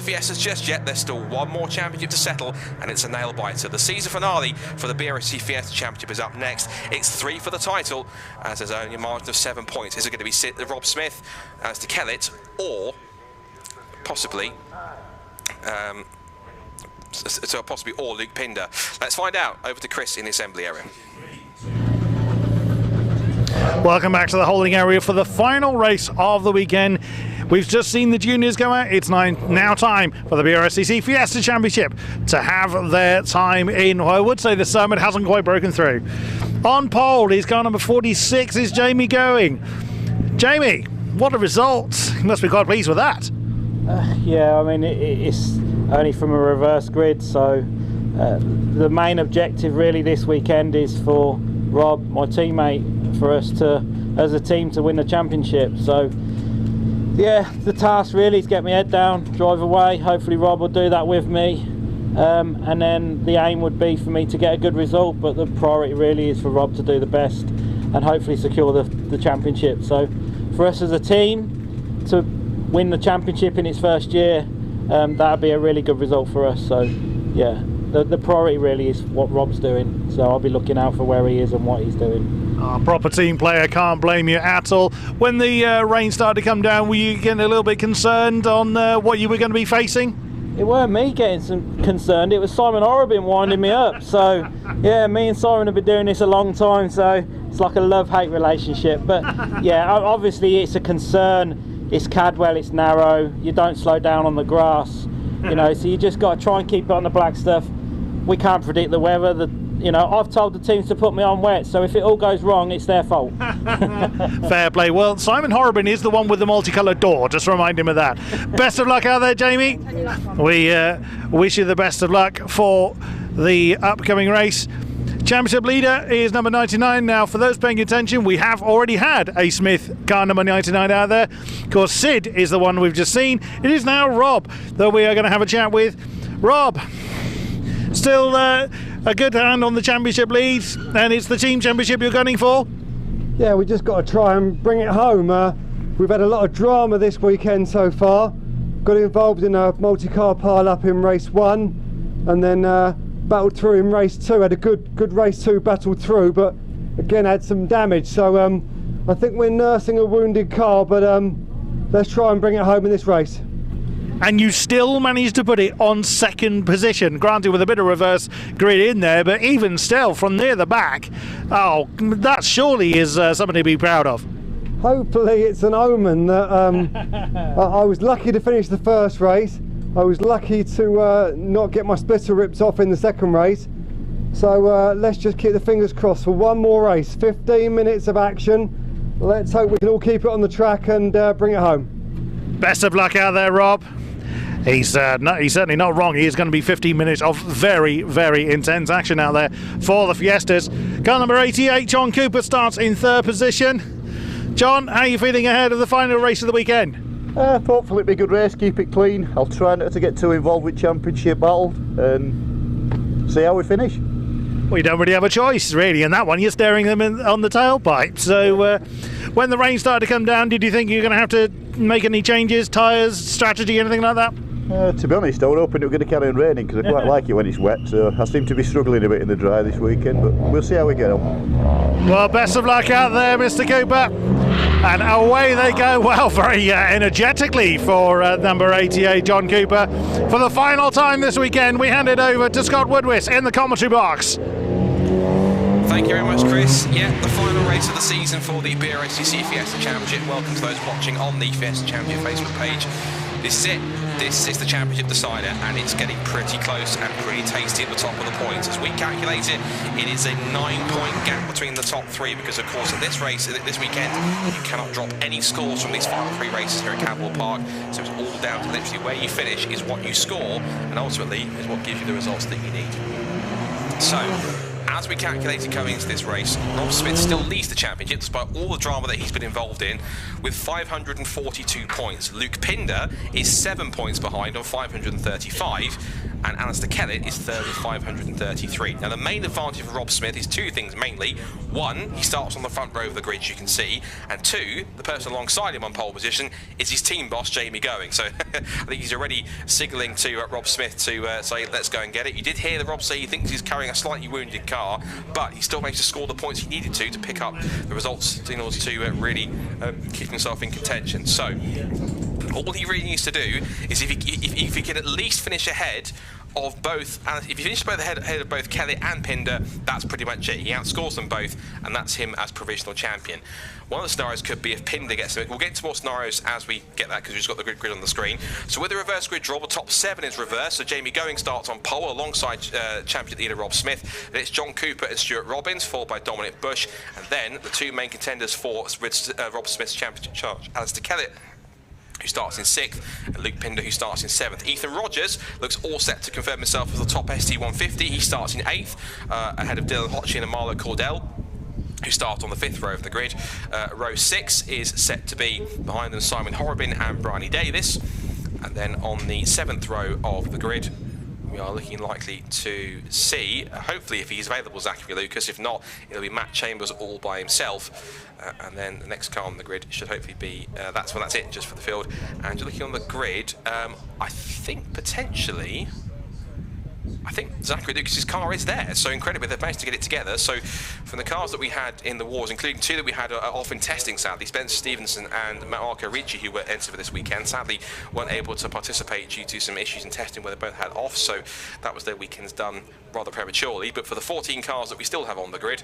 Fiestas just yet. There's still one more championship to settle, and it's a nail-biter. The season finale for the BRSCC Fiesta Championship is up next. It's 3 for the title, as there's only a margin of 7 points. Is it going to be Rob Smith as to Kellett, or possibly or Luke Pinder? Let's find out. Over to Chris in the assembly area. Welcome back to the holding area for the final race of the weekend. We've just seen the juniors go out. It's now time for the BRSCC Fiesta Championship to have their time in, well, I would say the summit hasn't quite broken through. On pole is car number 46 is Jamie going. Jamie, what a result. You must be quite pleased with that. Yeah, I mean, it's only from a reverse grid, so the main objective really this weekend is for Rob, my teammate, for us to, as a team, to win the championship. So yeah, the task really is get my head down, drive away. Hopefully Rob will do that with me, and then the aim would be for me to get a good result, but the priority really is for Rob to do the best and hopefully secure the championship. So for us as a team to win the championship in its first year, that would be a really good result for us. So yeah, the priority really is what Rob's doing, so I'll be looking out for where he is and what he's doing. Proper team player, can't blame you at all. When the rain started to come down, were you getting a little bit concerned on what you were going to be facing? It weren't me getting concerned, it was Simon Horrobin winding me up. So yeah, me and Simon have been doing this a long time, so it's like a love-hate relationship. But yeah, obviously it's a concern. It's Cadwell, it's narrow, you don't slow down on the grass, you know, so you just got to try and keep it on the black stuff. We can't predict the weather. You know, I've told the teams to put me on wet, so if it all goes wrong, it's their fault. Fair play. Well, Simon Horrobin is the one with the multicoloured door, just remind him of that. Best of luck out there, Jamie. We wish you the best of luck for the upcoming race. Championship leader is number 99. Now, for those paying attention, we have already had a Smith car number 99 out there. Of course, Sid is the one we've just seen. It is now Rob that we are going to have a chat with. Rob, still a good hand on the championship lead, and it's the team championship you're gunning for? Yeah, we just got to try and bring it home. We've had a lot of drama this weekend so far. Got involved in a multi-car pile-up in race 1, and then battled through in race 2. Had a good race 2, battled through, but again had some damage. So I think we're nursing a wounded car, but let's try and bring it home in this race. And you still managed to put it on second position, granted with a bit of reverse grid in there, but even still from near the back, oh, that surely is something to be proud of. Hopefully it's an omen that I was lucky to finish the first race. I was lucky to not get my splitter ripped off in the second race. So let's just keep the fingers crossed for one more race. 15 minutes of action. Let's hope we can all keep it on the track and bring it home. Best of luck out there, Rob. He's certainly not wrong. He is going to be 15 minutes of very, very intense action out there for the Fiestas. Car number 88, John Cooper, starts in third position. John, how are you feeling ahead of the final race of the weekend? Hopefully it'll be a good race, keep it clean. I'll try not to get too involved with championship battle and see how we finish. Well, you don't really have a choice, really. In that one, you're staring them on the tailpipe. So when the rain started to come down, did you think you were going to have to make any changes, tyres, strategy, anything like that? To be honest, I was hoping it was going to carry on raining because I quite like it when it's wet, so I seem to be struggling a bit in the dry this weekend, but we'll see how we get on. Well, best of luck out there, Mr. Cooper. And away they go, well, very energetically for number 88, John Cooper. For the final time this weekend, we hand it over to Scott Woodwis in the commentary box. Thank you very much, Chris. Yeah, the final race of the season for the BRSCC Fiesta Championship. Welcome to those watching on the Fiesta Championship Facebook page. This is it. This is the championship decider, and it's getting pretty close and pretty tasty at the top of the points. As we calculate it, it is a 9-point gap between the top 3, because of course at this race, this weekend, you cannot drop any scores from these final 3 races here at Cadwell Park. So it's all down to literally where you finish is what you score, and ultimately is what gives you the results that you need. So as we calculated going into this race, Rob Smith still leads the championship despite all the drama that he's been involved in with 542 points. Luke Pinder is 7 points behind on 535, and Alistair Kellett is third with 533. Now the main advantage of Rob Smith is two things mainly. One, he starts on the front row of the grid, as you can see, and two, the person alongside him on pole position is his team boss, Jamie Going. So I think he's already signalling to Rob Smith to say, let's go and get it. You did hear the Rob say he thinks he's carrying a slightly wounded car, but he still managed to score the points he needed to pick up the results in order to really keep himself in contention. So all he really needs to do is if he can at least finish ahead of both, if he finishes both ahead of both Kelly and Pinder, that's pretty much it. He outscores them both, and that's him as provisional champion. One of the scenarios could be if Pinder gets it. We'll get into more scenarios as we get that, because we've just got the grid on the screen. So with the reverse grid draw, the top 7 is reversed. So Jamie Going starts on pole alongside champion leader Rob Smith. Then it's John Cooper and Stuart Robbins, followed by Dominic Bush, and then the two main contenders for Rob Smith's championship charge, Alistair Kellett, who starts in 6th, and Luke Pinder, who starts in 7th. Ethan Rogers looks all set to confirm himself as the top ST150. He starts in 8th, ahead of Dylan Hotchin and Marlo Cordell, who start on the 5th row of the grid. Row 6 is set to be behind them Simon Horrobin and Bryony Davis. And then on the 7th row of the grid, we are looking likely to see, hopefully if he's available, Zachary Lucas. If not, it'll be Matt Chambers all by himself. And then the next car on the grid should hopefully be, that's it, just for the field. And you're looking on the grid, I think potentially, Zachary Lucas's car is there, so incredibly they've managed to get it together. So from the cars that we had in the wars, including 2 that we had off in testing, sadly, Spencer Stevenson and Marco Ricci, who were entered for this weekend, sadly weren't able to participate due to some issues in testing where they both had off, so that was their weekends done rather prematurely. But for the 14 cars that we still have on the grid,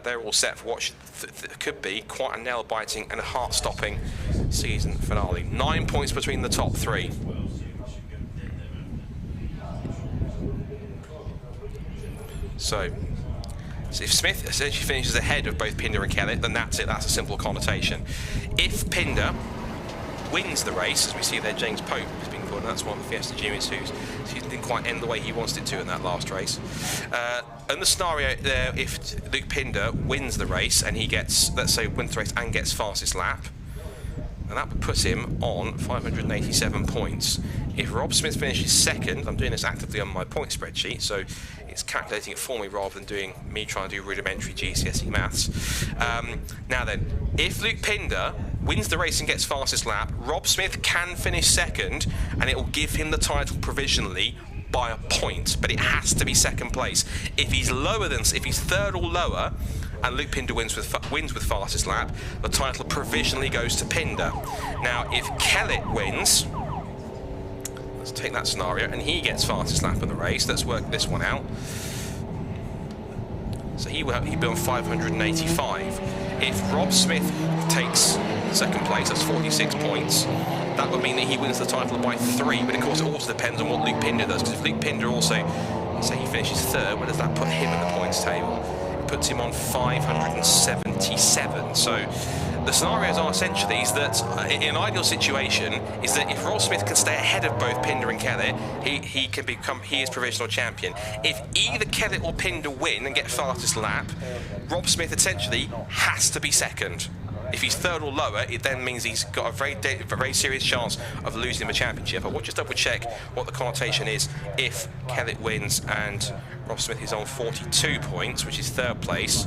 they're all set for what could be quite a nail-biting and heart-stopping season finale. 9 points between the top 3. So if Smith essentially finishes ahead of both Pinder and Kellett, then that's it. That's a simple connotation. If Pinder wins the race, as we see there, James Pope has been called, and that's one of the Fiesta Juniors whose season didn't quite end the way he wanted it to in that last race. In the scenario there, if Luke Pinder wins the race and he gets, let's say, wins the race and gets fastest lap, and that would put him on 587 points. If Rob Smith finishes 2nd, I'm doing this actively on my point spreadsheet, so it's calculating it for me rather than doing me trying to do rudimentary GCSE maths. Now then, if Luke Pinder wins the race and gets fastest lap, Rob Smith can finish 2nd, and it will give him the title provisionally by a point, but it has to be 2nd place. If he's 3rd or lower, and Luke Pinder wins with fastest lap, the title provisionally goes to Pinder. Now, if Kellett wins, let's take that scenario, and he gets fastest lap of the race. Let's work this one out. So he'd be on 585. If Rob Smith takes 2nd place, that's 46 points. That would mean that he wins the title by 3, but of course it also depends on what Luke Pinder does, because if Luke Pinder also, say he finishes 3rd, where does that put him in the points table? It puts him on 577. So the scenarios are essentially is that in an ideal situation is that if Rob Smith can stay ahead of both Pinder and Kellett, he is provisional champion. If either Kellett or Pinder win and get fastest lap, Rob Smith essentially has to be 2nd. If he's 3rd or lower, it then means he's got a very serious chance of losing the championship. I will just double check what the connotation is if Kellett wins and Rob Smith is on 42 points, which is 3rd place.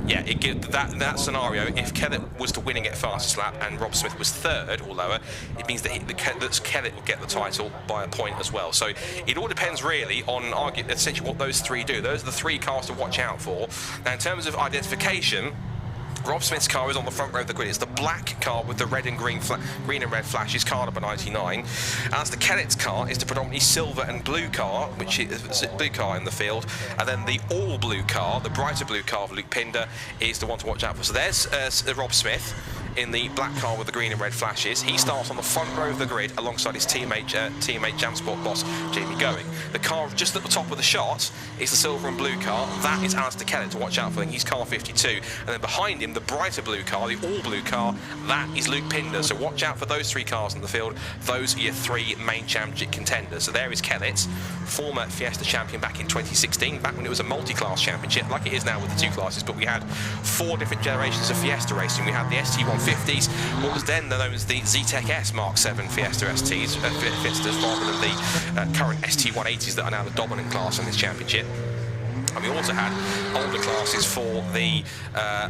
Yeah, that scenario, if Kellett was to win and get fastest lap and Rob Smith was 3rd or lower, it means that Kellett will get the title by a point as well. So it all depends really on essentially what those 3 do. Those are the 3 cars to watch out for. Now in terms of identification, Rob Smith's car is on the front row of the grid. It's the black car with the red and green and red flashes, car number 99. As the Kellett's car is the predominantly silver and blue car, which is blue car in the field, and then the all blue car, the brighter blue car of Luke Pinder, is the one to watch out for. So there's Rob Smith. in the black car with the green and red flashes. He starts on the front row of the grid alongside his teammate Jamsport boss Jamie Going. The car just at the top of the shot is the silver and blue car. That is Alistair Kellett to watch out for. He's car 52. And then behind him, the brighter blue car, the all blue car, that is Luke Pinder. So watch out for those three cars in the field. Those are your three main championship contenders. So there is Kellett, former Fiesta champion back in 2016, back when it was a multi-class championship, like it is now with the two classes, but we had 4 different generations of Fiesta racing. We had the ST150s, what was then known as the ZTEC S Mark 7 Fiesta STs, Fiestas, rather than the current ST180s that are now the dominant class in this championship. And we also had older classes for the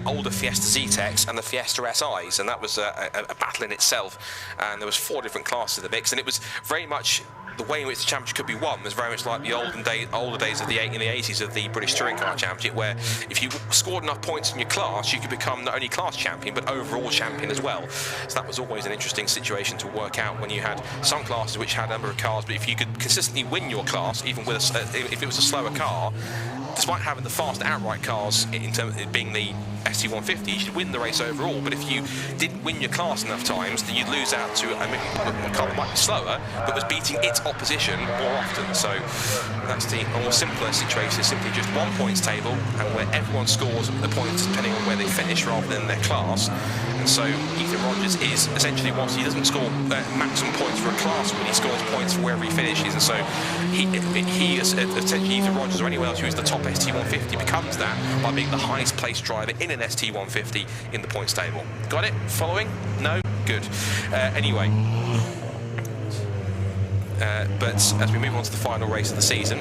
older Fiesta ZTECs and the Fiesta SIs, and that was a battle in itself. And there was 4 different classes in the mix, and it was very much the way in which the championship could be won was very much like the older days of in the 80s of the British Touring Car Championship, where if you scored enough points in your class, you could become not only class champion but overall champion as well. So that was always an interesting situation to work out when you had some classes which had a number of cars, but if you could consistently win your class, even with if it was a slower car, despite having the fast outright cars in terms of it being the ST150, you should win the race overall. But if you didn't win your class enough times, then you'd lose out to a car that might be slower, but was beating its opposition more often. So that's the more simpler situation. It's simply just one points table, and where everyone scores the points depending on where they finish rather than their class. And so Ethan Rogers is essentially, once he doesn't score maximum points for a class, when he scores points for wherever he finishes. And so he is essentially Ethan Rogers or anyone else who is the top ST150 becomes that by being the highest placed driver in an ST150 in the points table. Got it? Following? No? Good. Anyway. But as we move on to the final race of the season,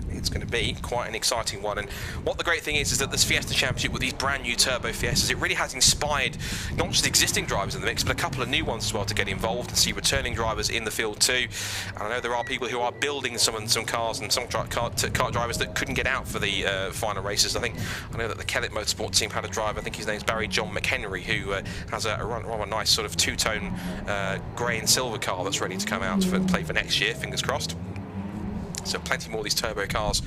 it's going to be quite an exciting one. And what the great thing is that this Fiesta Championship with these brand new turbo Fiestas, it really has inspired not just existing drivers in the mix, but a couple of new ones as well to get involved and see returning drivers in the field too. And I know there are people who are building some cars and some car drivers that couldn't get out for the final races. I know that the Kellett Motorsport team had a driver, I think his name's Barry John McHenry, who has a rather nice sort of two-tone grey and silver car that's ready to come out for play for next year, fingers crossed. So plenty more of these turbo cars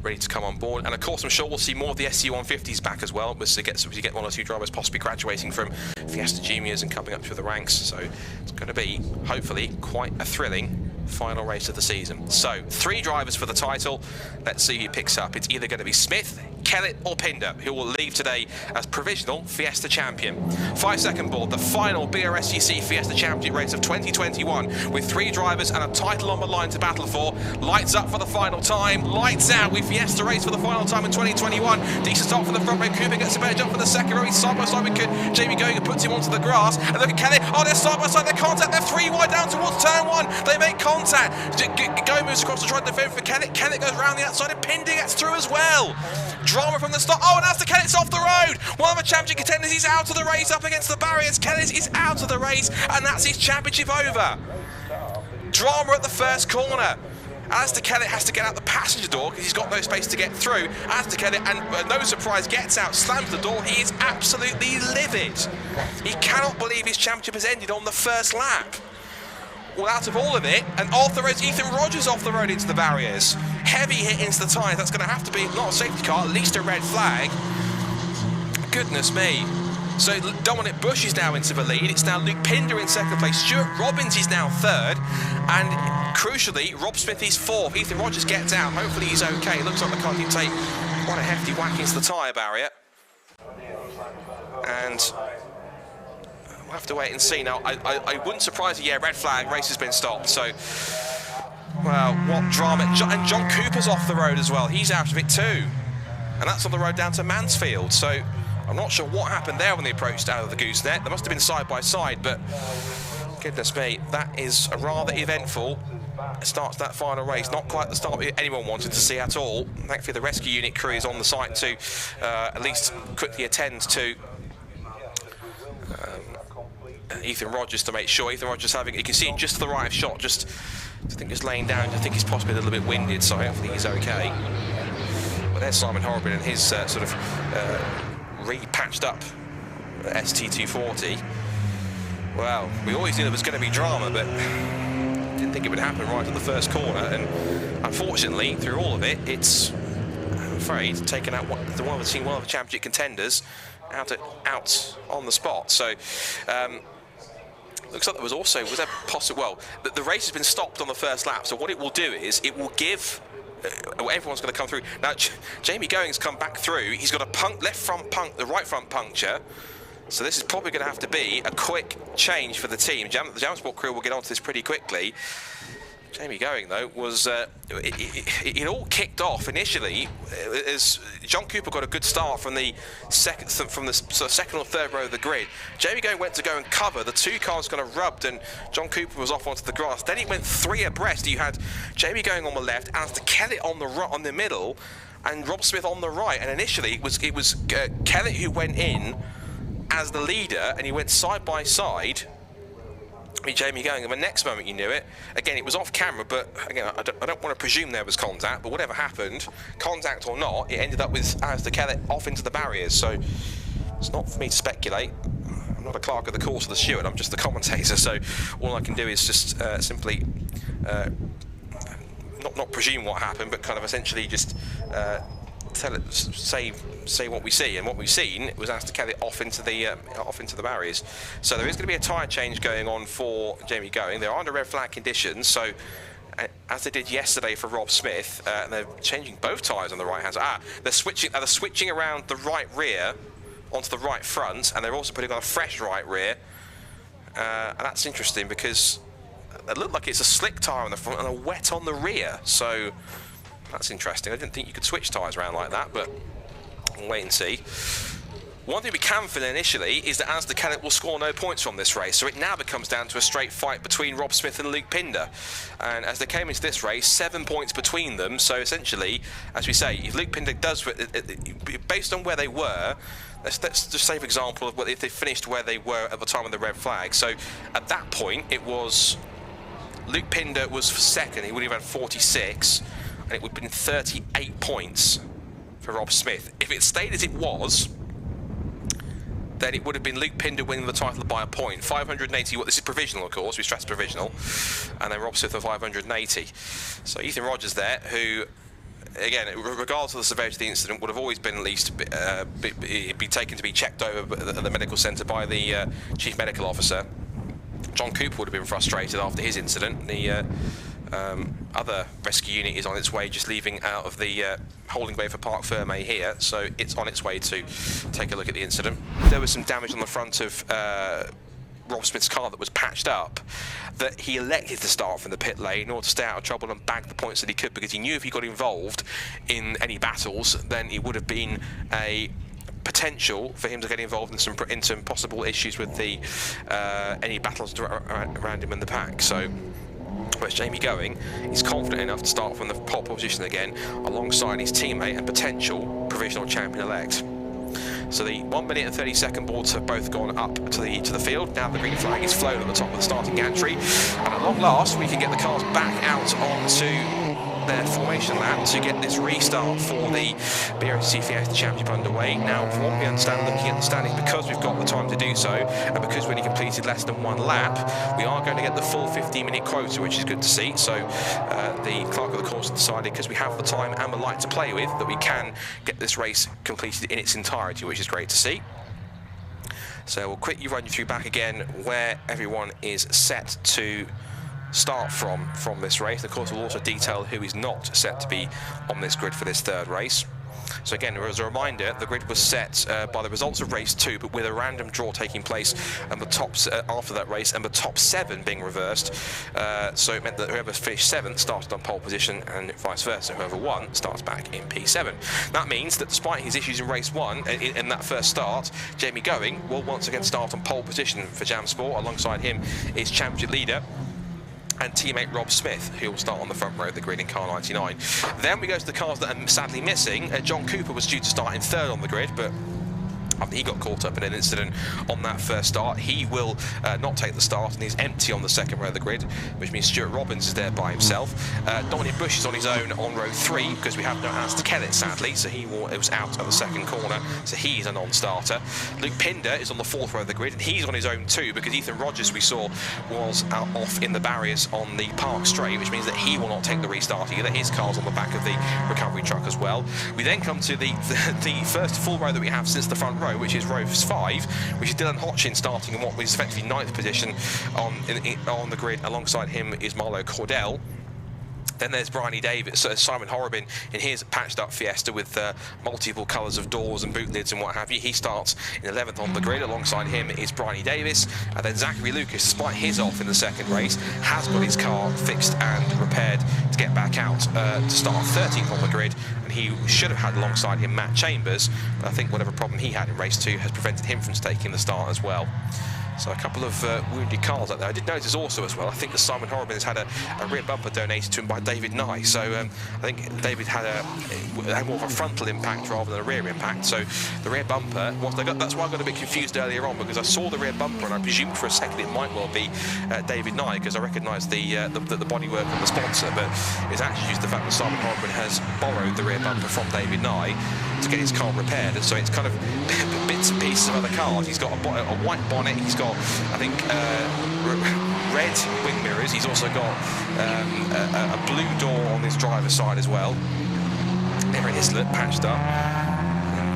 ready to come on board. And of course, I'm sure we'll see more of the ST150s back as well, as you get 1 or 2 drivers possibly graduating from Fiesta Juniors and coming up through the ranks. So it's going to be, hopefully, quite a thrilling final race of the season. So 3 drivers for the title. Let's see who picks up. It's either going to be Smith, Kellett or Pinder, who will leave today as provisional Fiesta champion. 5-second board, the final BRSCC Fiesta Championship race of 2021, with 3 drivers and a title on the line to battle for. Lights up for the final time, lights out with Fiesta race for the final time in 2021. Decent start for the front row. Cooper gets a better jump for the second row. He's side by side with Jamie Going, and puts him onto the grass. And look at Kellett. Oh, they're side by side. They're contact. They're 3 wide down towards turn 1. They make contact. Going moves across to try to defend for Kellett. Kellett goes round the outside, and Pinder gets through as well. Drama from the start. Oh, and Alistair Kellett's off the road. One of the championship contenders. He's out of the race up against the barriers. Kellett is out of the race, and that's his championship over. Drama at the first corner. Alistair Kellett has to get out the passenger door because he's got no space to get through. Alistair Kellett, and no surprise, gets out, slams the door. He is absolutely livid. He cannot believe his championship has ended on the first lap. Well, out of all of it, and off the road, Ethan Rogers off the road into the barriers. Heavy hit into the tyres. That's going to have to be not a safety car, at least a red flag. Goodness me. So Dominic Bush is now into the lead. It's now Luke Pinder in second place. Stuart Robbins is now third. And crucially, Rob Smith is fourth. Ethan Rogers gets out. Hopefully he's okay. It looks like the car can take quite a hefty whack into the tyre barrier. And we'll have to wait and see. Now, I wouldn't surprise you. Yeah, red flag. Race has been stopped. So, well, what drama. And John Cooper's off the road as well. He's out of it too. And that's on the road down to Mansfield. So I'm not sure what happened there when they approached out of the gooseneck. They must have been side by side, but goodness me, that is a rather eventful start to that final race. Not quite the start anyone wanted to see at all. Thankfully, the rescue unit crew is on the site to at least quickly attend to Ethan Rogers to make sure. Ethan Rogers having, you can see him just to the right of shot, just I think just laying down. I think he's possibly a little bit winded, so hopefully he's okay. But there's Simon Horrobin and his sort of re-patched up ST240. Well, we always knew there was going to be drama, but didn't think it would happen right at the first corner. And unfortunately, through all of it, it's I'm afraid, taken out one of the championship contenders out on the spot. So looks like there was there possible? Well, the race has been stopped on the first lap. So what it will do is it will give. Everyone's going to come through now. Jamie Going's come back through. He's got a the right front puncture. So this is probably going to have to be a quick change for the team. The Jam Sport crew will get onto this pretty quickly. Jamie Going, though, was it all kicked off initially as John Cooper got a good start from the second or third row of the grid. Jamie Going went to go and cover. The two cars kind of rubbed, and John Cooper was off onto the grass. Then he went 3 abreast. You had Jamie Going on the left, Alistair Kellett on the middle, and Rob Smith on the right. And initially it was Kellett who went in as the leader, and he went side by side with Jamie Going, and the next moment you knew it, again it was off camera, but again I don't want to presume there was contact, but whatever happened, contact or not, it ended up with Alistair Kellett off into the barriers. So it's not for me to speculate. I'm not a clerk of the course or the steward, I'm just the commentator, so all I can do is just simply not presume what happened, but kind of essentially just say what we see, and what we've seen was Alistair Kellett off into the barriers. So there is going to be a tyre change going on for Jamie Going. They're under red flag conditions, so as they did yesterday for Rob Smith, and they're changing both tyres on the right hand side. They're switching around the right rear onto the right front, and they're also putting on a fresh right rear, and that's interesting because it looked like it's a slick tyre on the front and a wet on the rear. So that's interesting. I didn't think you could switch tyres around like that, but we'll wait and see. One thing we can feel initially is that Alistair Kellett will score no points from this race, so it now becomes down to a straight fight between Rob Smith and Luke Pinder. And as they came into this race, 7 points between them, so essentially, as we say, if Luke Pinder does, based on where they were, let's just say, for example, if they finished where they were at the time of the red flag. So at that point, it was Luke Pinder was second, he would have had 46, and it would have been 38 points for Rob Smith. If it stayed as it was, then it would have been Luke Pinder winning the title by a point. 580, this is provisional, of course, we stress provisional, and then Rob Smith at 580. So Ethan Rogers there, who, again, regardless of the severity of the incident, would have always been at least be taken to be checked over at the medical centre by the chief medical officer. John Cooper would have been frustrated after his incident. The other rescue unit is on its way, just leaving out of the holding bay for Parc Fermé here, so it's on its way to take a look at the incident. There was some damage on the front of Rob Smith's car that was patched up, that he elected to start from the pit lane in order to stay out of trouble and bag the points that he could, because he knew if he got involved in any battles, then it would have been a potential for him to get involved in some possible issues with the any battles around him in the pack. So whereas Jamie Going is confident enough to start from the pole position again alongside his teammate and potential provisional champion-elect. So the 1 minute and 30-second boards have both gone up to the field. Now the green flag is flown at the top of the starting gantry, and at long last we can get the cars back out onto their formation lap to get this restart for the BRSCC Fiesta Championship underway. Now, from what we understand, looking at the standings, because we've got the time to do so, and because we only completed less than 1 lap, we are going to get the full 15-minute quota, which is good to see. So the clerk of the course decided, because we have the time and the light to play with, that we can get this race completed in its entirety, which is great to see. So we'll quickly run you through back again where everyone is set to start from this race. Of course, we'll also detail who is not set to be on this grid for this third race. So again, as a reminder, the grid was set by the results of race 2, but with a random draw taking place and the tops after that race, and the top 7 being reversed. So it meant that whoever finished 7th started on pole position, and vice versa, whoever won starts back in P7. That means that despite his issues in race 1, in that first start, Jamie Going will once again start on pole position for Jam Sport. Alongside him is championship leader and teammate Rob Smith, who will start on the front row of the grid in car 99. Then we go to the cars that are sadly missing. John Cooper was due to start in 3rd on the grid, but He got caught up in an incident on that first start. He will not take the start, and he's empty on the second row of the grid, which means Stuart Robbins is there by himself. Dominic Bush is on his own on row 3 because we have no Alistair Kellett, sadly, so he was out at the second corner, so he's a non-starter. Luke Pinder is on the 4th row of the grid, and he's on his own too because Ethan Rogers, we saw, was off in the barriers on the Park Straight, which means that he will not take the restart either. His car's on the back of the recovery truck as well. We then come to the first full row that we have since the front row, which is row 5, which is Dylan Hodgkin starting in what was effectively 9th position on the grid. Alongside him is Marlo Cordell. Then there's Bryony Davis, Simon Horrobin in his patched up Fiesta with multiple colours of doors and boot lids and what have you. He starts in 11th on the grid. Alongside him is Bryony Davis. And then Zachary Lucas, despite his off in the second race, has got his car fixed and repaired to get back out to start 13th on the grid. And he should have had alongside him Matt Chambers, but I think whatever problem he had in race 2 has prevented him from taking the start as well. So a couple of wounded cars out there. I did notice also as well, I think that Simon Horrobin has had a rear bumper donated to him by David Nye. So I think David had more of a frontal impact rather than a rear impact. So the rear bumper, that's why I got a bit confused earlier on, because I saw the rear bumper and I presumed for a second it might well be David Nye, because I recognised the bodywork on the sponsor, but it's actually just the fact that Simon Horrobin has borrowed the rear bumper from David Nye to get his car repaired, and so it's kind of bits and pieces of other cars. He's got a white bonnet, he's got, I think, red wing mirrors. He's also got a blue door on his driver's side as well. There it is, look, patched up.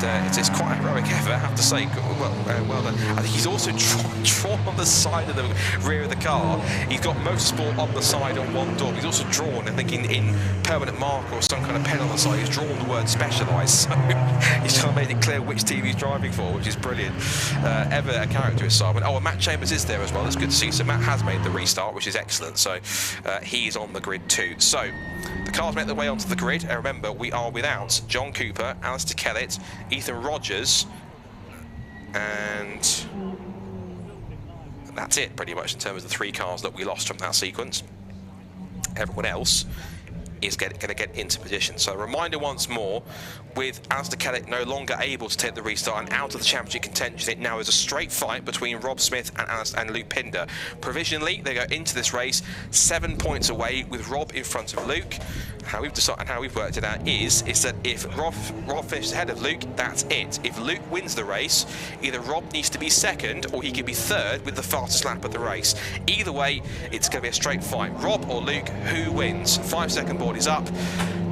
It's quite a heroic effort, I have to say. Well done. I think he's also drawn on the side of the rear of the car. He's got motorsport on the side on one door. He's also drawn, I think, in permanent mark or some kind of pen on the side. He's drawn the word specialised. So he's kind of made it clear which team he's driving for, which is brilliant. Ever a character is Simon. Oh, and Matt Chambers is there as well. That's good to see. So Matt has made the restart, which is excellent. So he's on the grid too. So the cars make their way onto the grid. And remember, we are without John Cooper, Alistair Kellett, Ethan Rogers, and that's it pretty much in terms of the 3 cars that we lost from that sequence. Everyone else is going to get into position. So a reminder once more, with Alistair Kellett no longer able to take the restart and out of the championship contention, it now is a straight fight between Rob Smith and Luke Pinder. Provisionally, they go into this race 7 points away, with Rob in front of Luke. How we've decided and how we've worked it out is that if Rob finishes ahead of Luke, that's it. If Luke wins the race, either Rob needs to be second or he could be third with the fastest lap of the race. Either way, it's going to be a straight fight. Rob or Luke, who wins? 5-second board is up.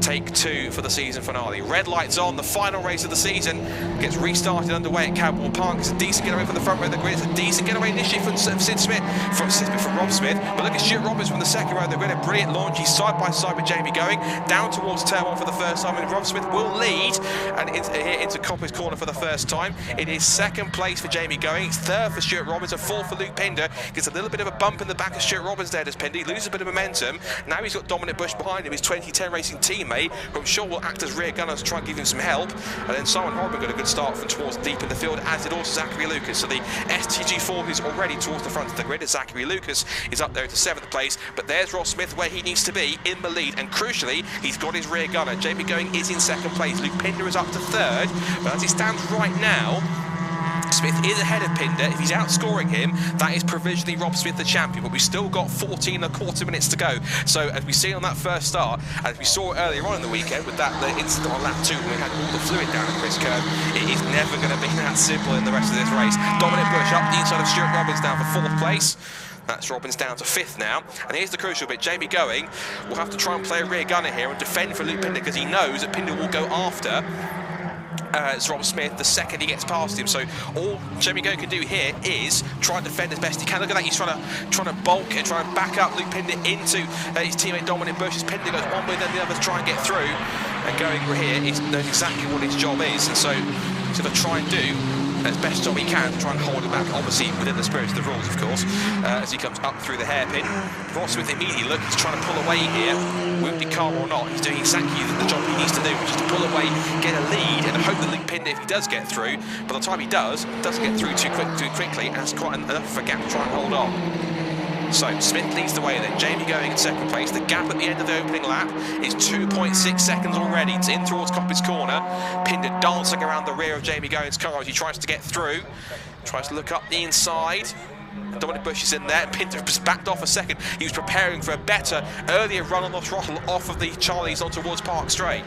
Take 2 for the season finale. Red lights on. The final race of the season gets restarted underway at Cadwell Park. It's a decent getaway from the front row of the grid. It's a decent getaway initially from Rob Smith. But look at Stuart Robbins from the second row of the grid. A brilliant launch. He's side by side with Jamie Going down towards turn 1 for the first time, and Rob Smith will lead and into Copper's corner for the first time. It is 2nd place for Jamie Going. It's 3rd for Stuart Robbins, and 4th for Luke Pinder. Gets a little bit of a bump in the back of Stuart Robbins there, does Pinder. He loses a bit of momentum. Now he's got Dominic Bush behind him, his 2010 Racing teammate, who I'm sure will act as rear gunner to try and give him some help. And then Simon Horrobin got a good start from towards deep in the field, as did also Zachary Lucas. So the STG4 is already towards the front of the grid, as Zachary Lucas is up there into 7th place. But there's Rob Smith where he needs to be, in the lead. And crucially, he's got his rear gunner. Jamie Going is in 2nd place. Luke Pinder is up to 3rd. But as it stands right now, Smith is ahead of Pinder. If he's outscoring him, that is provisionally Rob Smith the champion, but we've still got 14.25 minutes to go. So as we see on that first start, as we saw earlier on in the weekend with the incident on lap 2 when we had all the fluid down at Chris Curve, it is never going to be that simple in the rest of this race. Dominic Bush up the inside of Stuart Robbins down for 4th place. That's Robbins down to 5th now. And here's the crucial bit. Jamie Going will have to try and play a rear gunner here and defend for Luke Pinder, because he knows that Pinder will go after it's Rob Smith the second he gets past him. So all Jamie Going can do here is try and defend as best he can. Look at that, he's trying to bulk and try and back up Luke Pinder into his teammate Dominic Bush. As Pinder goes one way, then the other to try and get through. And Going here knows exactly what his job is, and so he's going to try and do as best job he can to try and hold him back, obviously within the spirit of the rules, of course, as he comes up through the hairpin. Rob Smith immediately, look, he's trying to pull away here, wounded car or not, he's doing exactly the job he needs to do, which is to pull away, get a lead, and hope that Luke Pinder, if he does get through, by the time he doesn't get through too quickly, and that's quite enough for a gap to try and hold on. So Smith leads the way then, Jamie going in second place. The gap at the end of the opening lap is 2.6 seconds already. It's in towards Coppice Corner. Pinder dancing around the rear of Jamie Going's car as he tries to get through. Tries to look up the inside. Dominic Bush is in there, and Pinder just backed off a second. He was preparing for a better, earlier run on the throttle off of the Charlies on towards Park Straight.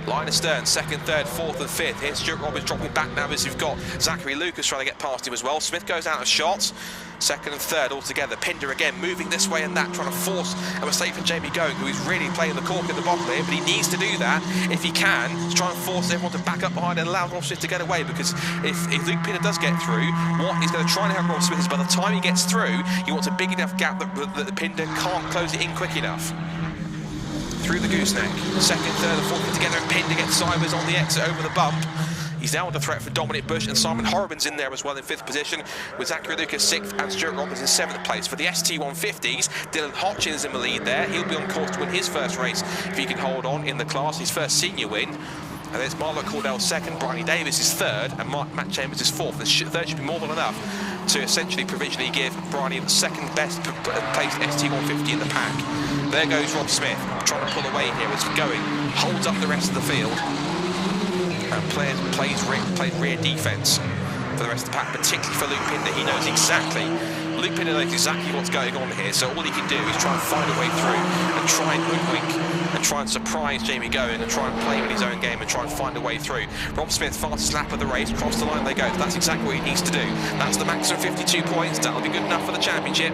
Line astern, second, third, fourth and fifth. Here's Stuart Robbins dropping back now as you've got Zachary Lucas trying to get past him as well. Smith goes out of shot. Second and third all together. Pinder again moving this way and that, trying to force a mistake from Jamie Going, who is really playing the cork in the bottom here, but he needs to do that if he can, to try and force everyone to back up behind and allow Rob Smith to get away, because if Luke Pinder does get through, what he's going to try and have Rob Smith is by the time he gets through, he wants a big enough gap that the Pinder can't close it in quick enough. Through the gooseneck, second, third and fourth together, and Pinder gets sideways on the exit over the bump. He's now under threat for Dominic Bush, and Simon Horrobin's in there as well in 5th position, with Zachary Lucas 6th and Stuart Robbins in 7th place. For the ST150s, Dylan Hodgins is in the lead there. He'll be on course to win his first race if he can hold on in the class, his first senior win. And there's Marlon Cordell 2nd, Bryony Davis is 3rd, and Matt Chambers is 4th. The third should be more than enough to essentially provisionally give Bryony the second best placed ST150 in the pack. There goes Rob Smith, trying to pull away here as Going holds up the rest of the field. And plays rear defence for the rest of the pack, particularly for Luke Pinder. He knows exactly, Luke Pinder knows exactly what's going on here, so all he can do is try and find a way through and try and hoodwink and try and surprise Jamie Going and try and play with his own game and try and find a way through. Rob Smith, fastest lap of the race, across the line they go. That's exactly what he needs to do. That's the maximum 52 points. That'll be good enough for the championship.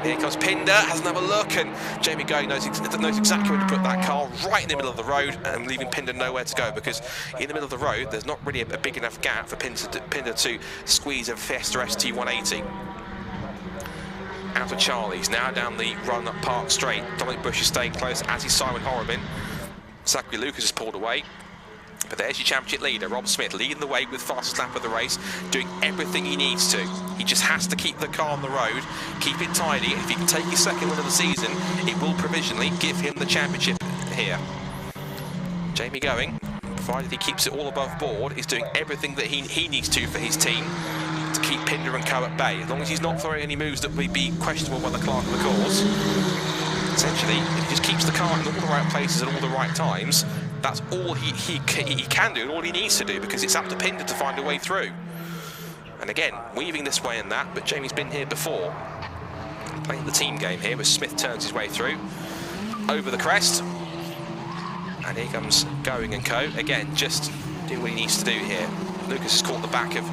Here comes Pinder, has another look, and Jamie Going knows exactly where to put that car, right in the middle of the road, and leaving Pinder nowhere to go, because in the middle of the road there's not really a big enough gap for Pinder to squeeze a Fiesta ST180. Out of Charlie's, now down the run up Park Straight. Dominic Bush is staying close, as is Simon Horrobin. Zachary Lucas has pulled away. But there's your championship leader, Rob Smith, leading the way with fastest lap of the race, doing everything he needs to. He just has to keep the car on the road, keep it tidy, and if he can take his second win of the season, it will provisionally give him the championship here. Jamie Going, provided he keeps it all above board, is doing everything that he needs to for his team to keep Pinder and co at bay. As long as he's not throwing any moves that would be questionable by the clerk of the course, essentially, if he just keeps the car in all the right places at all the right times, that's all he can do and all he needs to do, because it's up to Pinder to find a way through. And again, weaving this way and that, but Jamie's been here before, playing the team game here, where Smith turns his way through, over the crest, and here comes Going and co. Again, just do what he needs to do here. Lucas has caught the back of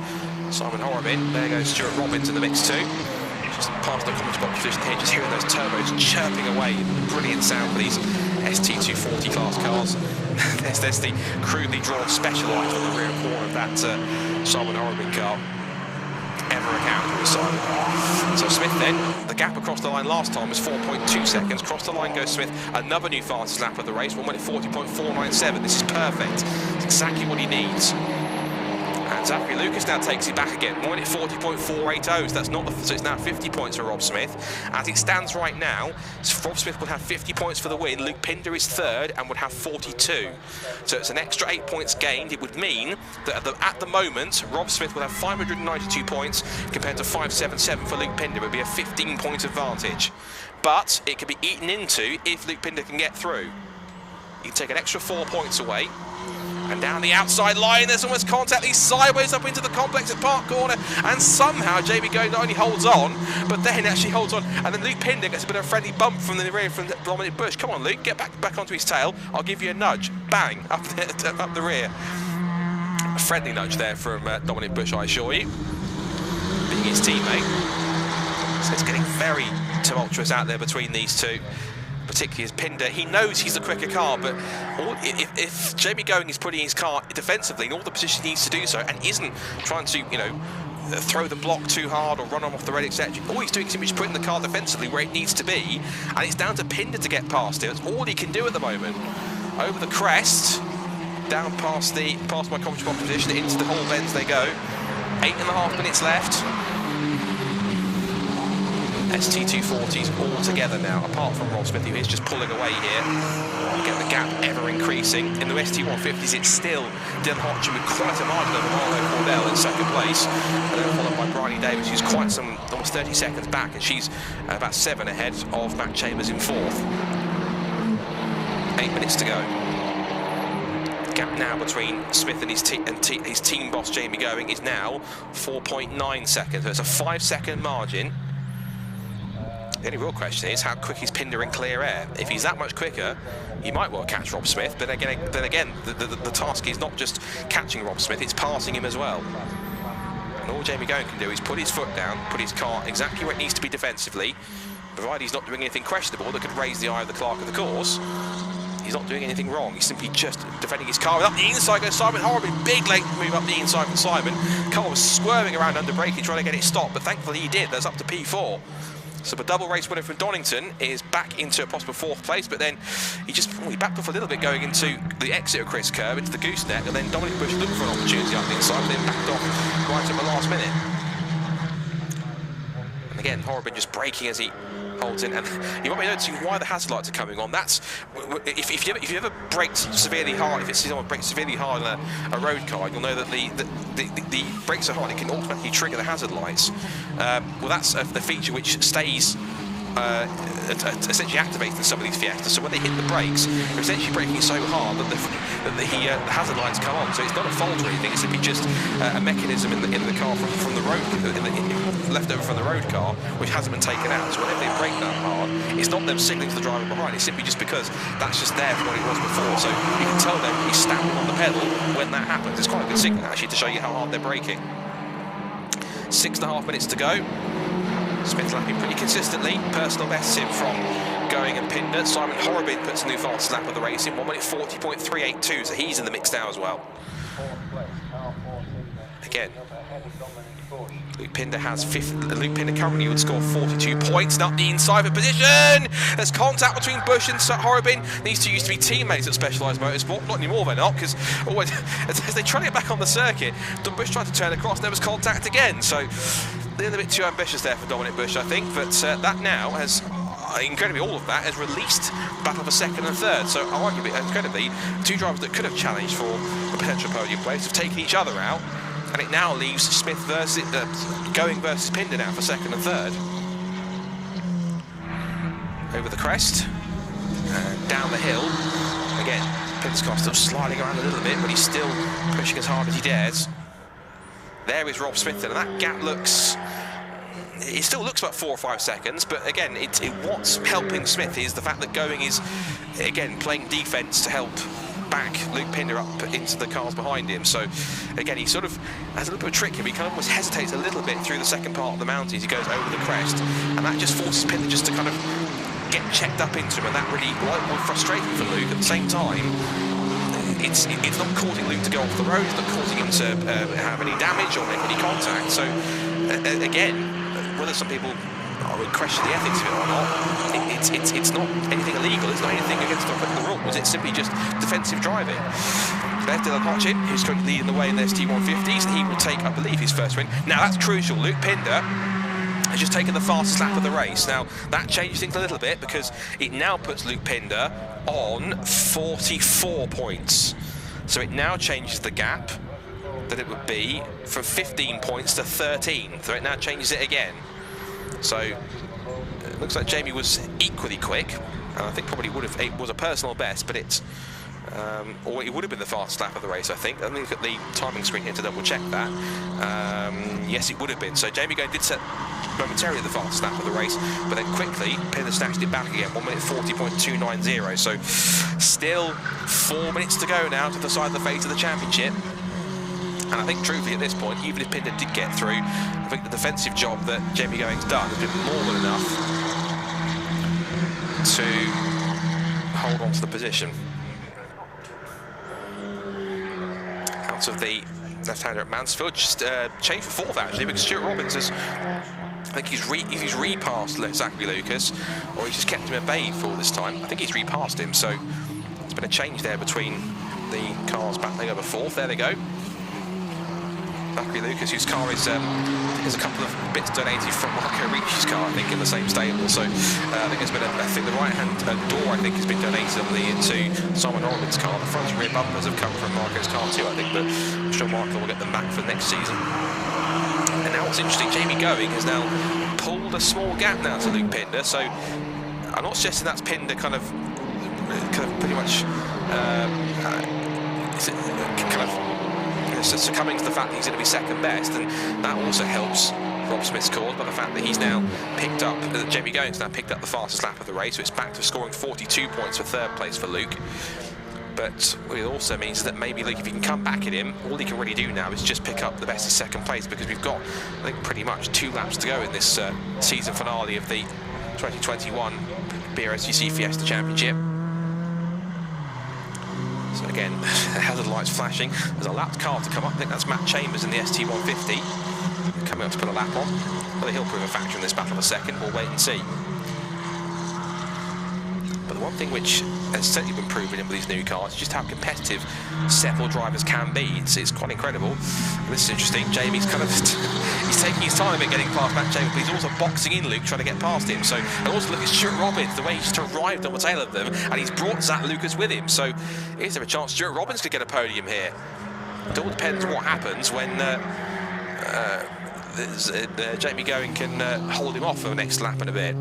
Simon Horrobin. There goes Stuart Robbins in the mix too. Just past the commentary box position here, just hearing those turbos chirping away. Brilliant sound for these ST240 class cars. there's the crudely drawn Specialized on the rear corner of that Simon Horrobin car. Ever accounted with Simon. So Smith then, the gap across the line last time was 4.2 seconds. Across the line goes Smith, another new fastest lap of the race, one went at 40.497. This is perfect. It's exactly what he needs. And Zachary Lucas now takes it back again, one at 40.480, so it's now 50 points for Rob Smith. As it stands right now, Rob Smith would have 50 points for the win, Luke Pinder is 3rd and would have 42. So it's an extra 8 points gained. It would mean that at the moment, Rob Smith would have 592 points compared to 577 for Luke Pinder. It would be a 15-point advantage. But it could be eaten into if Luke Pinder can get through. He can take an extra 4 points away. And down the outside line, there's almost contact. He's sideways up into the complex at Park Corner, and somehow Jamie Going not only holds on, but then actually holds on. And then Luke Pinder gets a bit of a friendly bump from the rear from Dominic Bush. Come on, Luke, get back onto his tail. I'll give you a nudge. Bang, up the rear. A friendly nudge there from Dominic Bush, I assure you, being his teammate. So it's getting very tumultuous out there between these two. Particularly as Pinder, he knows he's the quicker car, but if Jamie Going is putting his car defensively in all the positions he needs to do so, and isn't trying to, throw the block too hard or run off the red, etc., all he's doing is simply just putting the car defensively where it needs to be, and it's down to Pinder to get past it. That's all he can do at the moment. Over the crest, down past my commentary box position, into the Hall bends they go. 8.5 minutes left. ST240s all together now, apart from Rob Smith, who is just pulling away here. Get the that gap ever increasing. In the ST150s, it's still Dylan Hodgson with quite a margin over Marlo Cordell in second place, and then followed by Bridie Davis, who's quite some, almost 30 seconds back, and she's about 7 ahead of Matt Chambers in 4th. 8 minutes to go. Gap now between Smith and his team boss Jamie Going is now 4.9 seconds. So it's a 5-second margin. The only real question is how quick is Pinder in clear air. If he's that much quicker, he might well catch Rob Smith. But again, the task is not just catching Rob Smith; it's passing him as well. And all Jamie Going can do is put his foot down, put his car exactly where it needs to be defensively, provided he's not doing anything questionable that could raise the eye of the clerk of the course. He's not doing anything wrong. He's simply just defending his car. Up the inside goes Simon Horribly. Big late move up the inside from Simon. Car was swerving around under braking, trying to get it stopped, but thankfully he did. That's up to P4. So the double race winner from Donington is back into a possible 4th place, but then he backed off a little bit going into the exit of Chris Kerr, into the gooseneck, and then Dominic Bush looked for an opportunity up the inside, but then backed off right at the last minute. And again, Horribly just braking as he holds in, and you might be noticing why the hazard lights are coming on. That's if you ever braked severely hard, if you see someone brake severely hard on a road car, you'll know that the brakes are hard, it can automatically trigger the hazard lights. Well, that's the feature which stays essentially activated in some of these Fiestas. So when they hit the brakes, they're essentially braking so hard that the hazard lights come on. So it's not a fault or anything, it's simply just a mechanism in the car from the road, left over from the road car, which hasn't been taken out. So whenever they brake that hard, it's not them signaling to the driver behind, it's simply just because that's just there for what it was before. So you can tell them he's stamping on the pedal when that happens. It's quite a good signal actually to show you how hard they're braking. 6.5 minutes to go. Smith lapping pretty consistently. Personal bests in from Going and Pinder. Simon Horribly puts a new fastest lap of the race in 1 minute 40.382, so he's in the mix now as well. Again, Luke Pinder currently would score 42 points. And up the inside for position. There's contact between Bush and Horribly. These two used to be teammates at Specialised Motorsport. Not anymore, they're not, because as they try to get back on the circuit, Bush tried to turn across. There was contact again. So a little bit too ambitious there for Dominic Bush, I think. But that now has, incredibly, all of that has released battle for 2nd and 3rd. So arguably, incredibly, 2 drivers that could have challenged for a potential podium place have taken each other out. And it now leaves Smith versus Going versus Pinder now for 2nd and 3rd. Over the crest, and down the hill. Again, Pinder's car still sliding around a little bit, but he's still pushing as hard as he dares. There is Rob Smith, and that gap it still looks about 4 or 5 seconds, but again, what's helping Smith is the fact that Going is, again, playing defence to help back Luke Pinder up into the cars behind him. So again, he sort of has a little bit of a trick here. He kind of almost hesitates a little bit through the second part of the mountains. He goes over the crest, and that just forces Pinder just to kind of get checked up into him, and that really more frustrating for Luke. At the same time, it's not causing Luke to go off the road, it's not causing him to have any damage or make any contact. So again, whether some people would question the ethics of it or not, it's not anything illegal, it's not anything against the rules, it's simply just defensive driving. There's Dylan Hodgson, who's currently leading the way in the ST150s. He will take, I believe, his first win. Now that's crucial. Luke Pinder has just taken the fastest lap of the race. Now that changes things a little bit because it now puts Luke Pinder on 44 points. So it now changes the gap that it would be from 15 points to 13. So it now changes it again. So it looks like Jamie was equally quick, and I think probably it was a personal best, but it's or it would have been the fastest lap of the race, I think. Let me look at the timing screen here to double check that. Yes, it would have been. So Jamie Going did set momentarily the fastest lap of the race, but then quickly Pinder snatched it back again, 1 minute 40.290. So still 4 minutes to go now to decide the fate of the championship. And I think truthfully at this point, even if Pinder did get through, I think the defensive job that Jamie Going's done has been more than enough to hold on to the position. Out of the left-hander at Mansfield, just changed for 4th actually, because Stuart Robbins has, I think he's repassed Zachary Lucas, or he's just kept him at bay for all this time. I think he's repassed him, so there's been a change there between the cars battling over 4th. There they go. Luckily Lucas, whose car is, there's a couple of bits donated from Marco Ricci's car, I think, in the same stable. So I think there's been the right-hand door, I think, has been donated on to Simon Horribin's car. The front and rear bumpers have come from Marco's car too, I think, but I'm sure Marco will get them back for next season. And now what's interesting, Jamie Going has now pulled a small gap now to Luke Pinder, so I'm not suggesting that's Pinder kind of pretty much succumbing to the fact that he's going to be second best, and that also helps Rob Smith's cause, but the fact that he's now picked up, Jamie Going's now picked up the fastest lap of the race, so it's back to scoring 42 points for third place for Luke. But what it also means is that maybe Luke, if he can come back at him, all he can really do now is just pick up the best of second place, because we've got, I think, pretty much 2 laps to go in this season finale of the 2021 BRSCC Fiesta Championship. So again, hazard lights flashing. There's a lapped car to come up. I think that's Matt Chambers in the ST150 coming up to put a lap on. Whether he'll prove a factor in this battle of a second, we'll wait and see. But the one thing which has certainly been proven in with these new cars is just how competitive several drivers can be. It's quite incredible. And this is interesting. Jamie's kind of he's taking his time at getting past Matt Chambers, but he's also boxing in Luke, trying to get past him. So, and also look at Stuart Robbins, the way he's just arrived on the tail of them, and he's brought Zach Lucas with him. So, is there a chance Stuart Robbins could get a podium here? It all depends on what happens when Jamie Going can hold him off for the next lap and a bit.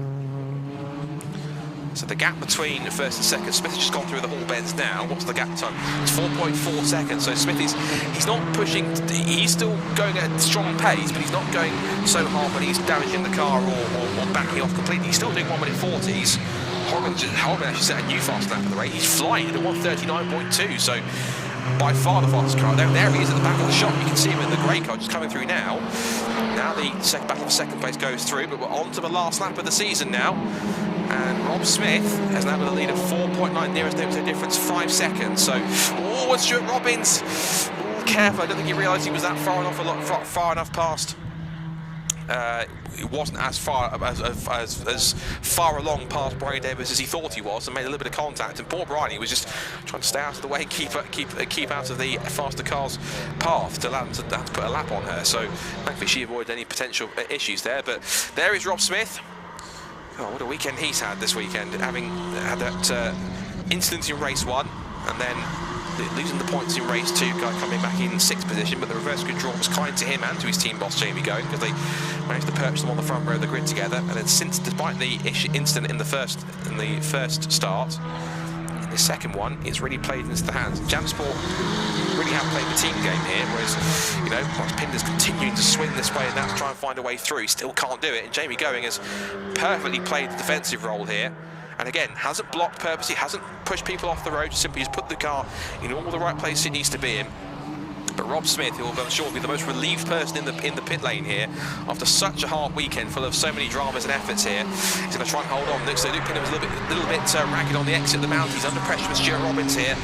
So the gap between first and second, Smith has just gone through the Hall bends now. What's the gap time? It's 4.4 seconds. So Smith he's not pushing, he's still going at a strong pace, but he's not going so hard when he's damaging the car or backing off completely. He's still doing 1 minute 40s. Horribin actually set a new fast lap of the race. He's flying at 1:39.2. So by far the fastest car. There he is at the back of the shot. You can see him in the grey car just coming through now. Now the battle for second place goes through, but we're on to the last lap of the season now. And Rob Smith has now got a lead of 4.9, nearest neighbourhood difference 5 seconds. So, and Stuart Robbins, careful. I don't think he realised he was that far enough past. It wasn't as far along past Bryony Davis as he thought he was, and made a little bit of contact. And poor Bryony was just trying to stay out of the way and keep out of the faster car's path to allow them to put a lap on her. So thankfully she avoided any potential issues there. But there is Rob Smith. Oh, what a weekend he's had this weekend, having had that incident in race 1 and then losing the points in race 2, coming back in 6th position. But the reverse grid draw was kind to him and to his team boss Jamie Going, because they managed to perch them on the front row of the grid together. And then since, despite the incident in the first start, in the second one, it's really played into the hands. Jamsport really have played the team game here, whereas, you know, whilst Pinder's continuing to swing this way and now to try and find a way through, he still can't do it. And Jamie Going has perfectly played the defensive role here. And again, hasn't blocked purposely, hasn't pushed people off the road, simply just put the car in all the right places it needs to be in. But Rob Smith, who will, I'm sure, be the most relieved person in the pit lane here, after such a hard weekend full of so many dramas and efforts here, he's going to try and hold on. Looks like Luke Pinder was a little bit ragged on the exit of the mount. He's under pressure with Stuart Robbins here,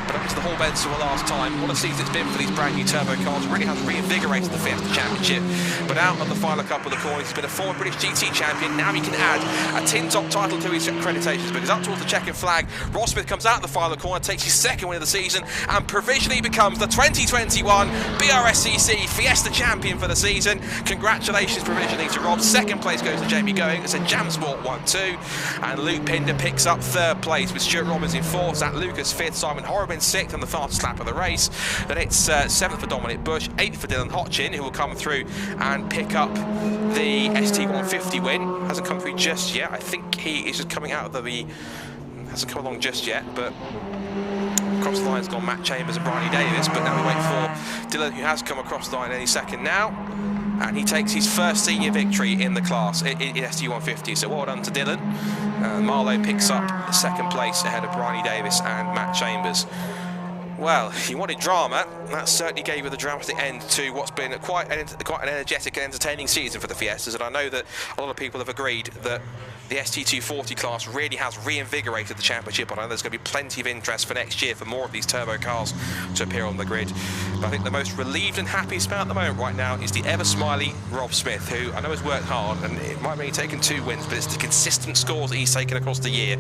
but up to the Hall bends for the last time. What a season it's been for these brand new turbo cars. Really has reinvigorated the Fiesta Championship. But out on the final couple of the corners, he's been a former British GT champion. Now he can add a tin top title to his accreditations, because up towards the checkered flag, Rob Smith comes out of the final corner, takes his second win of the season, and provisionally becomes the 2021 BRSCC Fiesta champion for the season. Congratulations provisionally to Rob. Second place goes to Jamie Going. It's a Jamsport 1-2. And Luke Pinder picks up third place with Stuart Robbins in fourth, Zach Lucas fifth, Simon Horribin sixth, and the fastest lap of the race. Then it's seventh for Dominic Bush, eighth for Dylan Hotchin, who will come through and pick up the ST150 win. Hasn't come through just yet. I think he is just coming out of the... hasn't come along just yet, but... across the line's gone Matt Chambers and Bryony Davis, but now we wait for Dylan, who has come across the line any second now, and he takes his first senior victory in the class in ST150. So well done to Dylan. Marlowe picks up second place ahead of Bryony Davis and Matt Chambers. Well, you wanted drama. That certainly gave it a dramatic end to what's been quite an energetic and entertaining season for the Fiestas, and I know that a lot of people have agreed that the ST240 class really has reinvigorated the championship. I know there's going to be plenty of interest for next year for more of these turbo cars to appear on the grid. But I think the most relieved and happiest man at the moment right now is the ever-smiley Rob Smith, who I know has worked hard, and it might have only taken 2 wins, but it's the consistent scores that he's taken across the year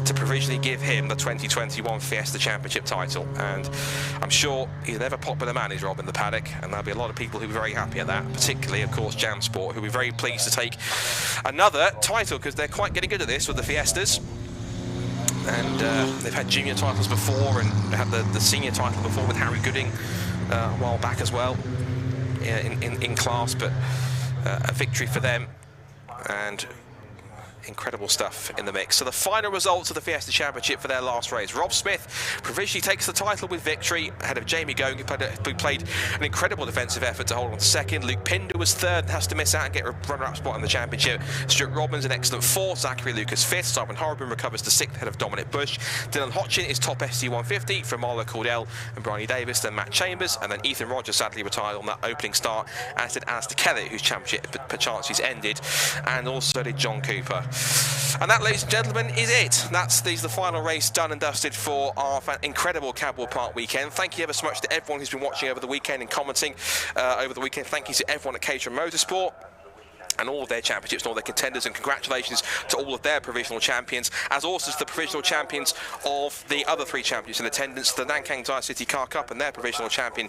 to provisionally give him the 2021 Fiesta Championship title. And and I'm sure he's an ever-popular man, is Rob, in the paddock, and there'll be a lot of people who are very happy at that, particularly, of course, Jam Sport, who will be very pleased to take another title, because they're quite getting good at this with the Fiestas. And they've had junior titles before, and they had the senior title before with Harry Gooding a while back as well in class, but a victory for them, and incredible stuff in the mix. So the final results of the Fiesta Championship for their last race. Rob Smith provisionally takes the title with victory ahead of Jamie Going, who played an incredible defensive effort to hold on to second. Luke Pinder was third and has to miss out and get a runner-up spot in the championship. Stuart Robbins an excellent fourth. Zachary Lucas fifth. Simon Horrobin recovers to sixth ahead of Dominic Bush. Dylan Hodgkin is top SC150 from Marlo Cordell and Bryony Davis, then Matt Chambers, and then Ethan Rogers sadly retired on that opening start, as did Alistair Kelly, whose championship chances ended, and also did John Cooper. And that, ladies and gentlemen, is it. These the final race done and dusted for our incredible Cadwell Park weekend. Thank you ever so much to everyone who's been watching over the weekend and commenting over the weekend. Thank you to everyone at Caterham Motorsport and all of their championships and all their contenders, and congratulations to all of their provisional champions, as also to the provisional champions of the other three champions in attendance, the Nankang Dyer City Car Cup and their provisional champion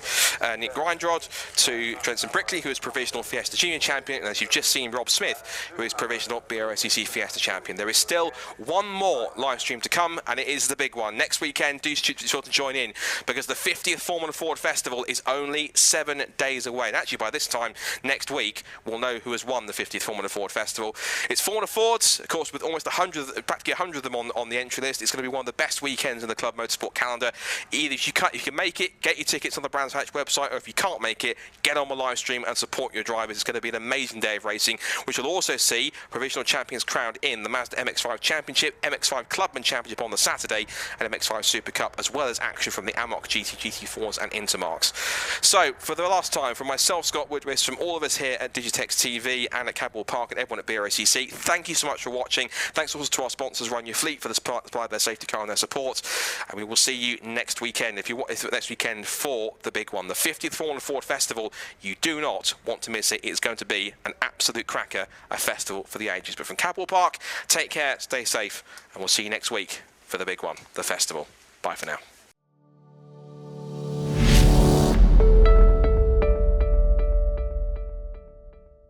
Nick Grindrod, to Trenton Brickley, who is provisional Fiesta Junior champion, and as you've just seen, Rob Smith, who is provisional BRSCC Fiesta champion. There is still one more live stream to come, and it is the big one. Next weekend, do sure to join in, because the 50th Formula Ford Festival is only 7 days away, and actually by this time next week we'll know who has won the 50th Formula Ford Festival. It's Formula Fords, of course, with almost 100, practically 100 of them on the entry list. It's going to be one of the best weekends in the Club Motorsport calendar. Either if you can make it, get your tickets on the Brands Hatch website, or if you can't make it, get on the live stream and support your drivers. It's going to be an amazing day of racing, which will also see provisional champions crowned in the Mazda MX-5 Championship, MX-5 Clubman Championship on the Saturday, and MX-5 Super Cup, as well as action from the Amok GT, GT4s and Intermarks. So, for the last time, from myself, Scott Woodwist, from all of us here at Digitex TV and at Cadwell Park and everyone at BRSCC, thank you so much for watching. Thanks also to our sponsors, Run Your Fleet, for the supply of their safety car and their support. And we will see you next weekend, next weekend for the big one, the 50th Formula Ford Festival. You do not want to miss it. It's going to be an absolute cracker, a festival for the ages. But from Cadwell Park, take care, stay safe, and we'll see you next week for the big one, the festival. Bye for now.